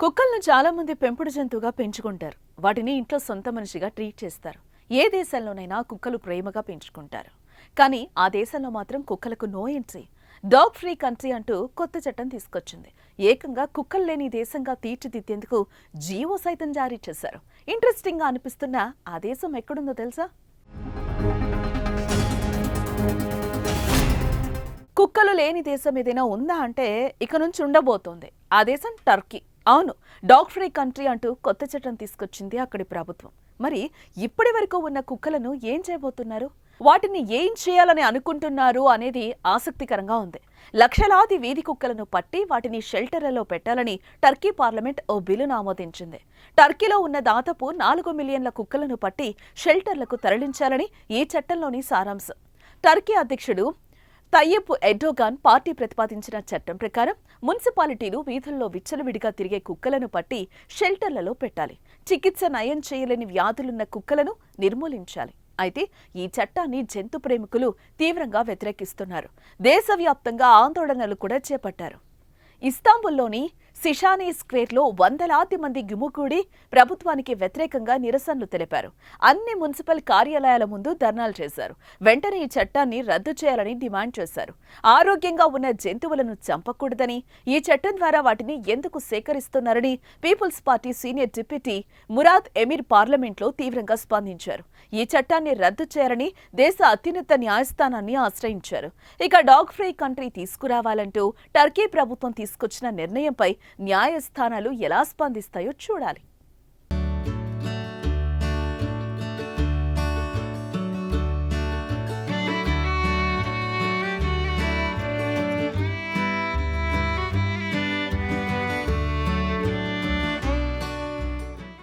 కుక్కలను చాలా మంది పెంపుడు జంతువుగా పెంచుకుంటారు. వాటిని ఇంట్లో సొంత మనిషిగా ట్రీట్ చేస్తారు. ఏ దేశంలోనైనా కుక్కలు ప్రేమగా పెంచుకుంటారు. కానీ ఆ దేశంలో మాత్రం కుక్కలకు no entry, dog free country అంటూ కొత్త చట్టం తీసుకొచ్చింది. ఏకంగా కుక్కలు లేని దేశంగా తీర్చిదిద్దేందుకు జీవో సైతం జారీ చేశారు. ఇంట్రెస్టింగ్ గా అనిపిస్తున్న ఆ దేశం ఎక్కడుందో తెలుసా? కుక్కలు లేని దేశం ఏదైనా ఉందా అంటే ఇక నుంచి ఉండబోతోంది. ఆ దేశం టర్కీ. అవును, డాగ్ ఫ్రీ కంట్రీ అంటూ కొత్త చట్టం తీసుకొచ్చింది అక్కడి ప్రభుత్వం. మరి ఇప్పటి వరకు ఉన్న కుక్కలను ఏం చేయబోతున్నారు, వాటిని ఏం చేయాలని అనుకుంటున్నారు అనేది ఆసక్తికరంగా ఉంది. లక్షలాది వీధి కుక్కలను పట్టి వాటిని షెల్టర్లలో పెట్టాలని టర్కీ పార్లమెంట్ ఓ బిల్లును ఆమోదించింది. టర్కీలో ఉన్న దాదాపు 4 మిలియన్ల కుక్కలను పట్టి షెల్టర్లకు తరలించాలని ఈ చట్టంలోని సారాంశం. టర్కీ అధ్యక్షుడు తయ్యిప్ ఎర్డోగాన్ పార్టీ ప్రతిపాదించిన చట్టం ప్రకారం మున్సిపాలిటీలు వీధుల్లో విచ్చలవిడిగా తిరిగే కుక్కలను పట్టి షెల్టర్లలో పెట్టాలి. చికిత్స నయం చేయలేని వ్యాధులున్న కుక్కలను నిర్మూలించాలి. అయితే ఈ చట్టాన్ని జంతు ప్రేమికులు తీవ్రంగా వ్యతిరేకిస్తున్నారు. దేశవ్యాప్తంగా ఆందోళనలు కూడా చేపట్టారు. ఇస్తాంబుల్లోని సిషానీ స్క్వేర్లో వందలాది మంది గుమిగూడి ప్రభుత్వానికి వ్యతిరేకంగా నిరసనలు తెలిపారు. అన్ని మున్సిపల్ కార్యాలయాల ముందు ధర్నాలు చేశారు. వెంటనే ఈ చట్టాన్ని రద్దు చేయాలని డిమాండ్ చేశారు. ఆరోగ్యంగా ఉన్న జంతువులను చంపకూడదని, ఈ చట్టం ద్వారా వాటిని ఎందుకు సేకరిస్తున్నారని people's party senior deputy Murad Emir పార్లమెంట్లో తీవ్రంగా స్పందించారు. ఈ చట్టాన్ని రద్దు చేయాలని దేశ అత్యున్నత న్యాయస్థానాన్ని ఆశ్రయించారు. ఇక డాగ్ ఫ్రీ కంట్రీ తీసుకురావాలంటూ టర్కీ ప్రభుత్వం తీసుకొచ్చిన నిర్ణయంపై న్యాయస్థానాలు ఎలా స్పందిస్తాయో చూడాలి.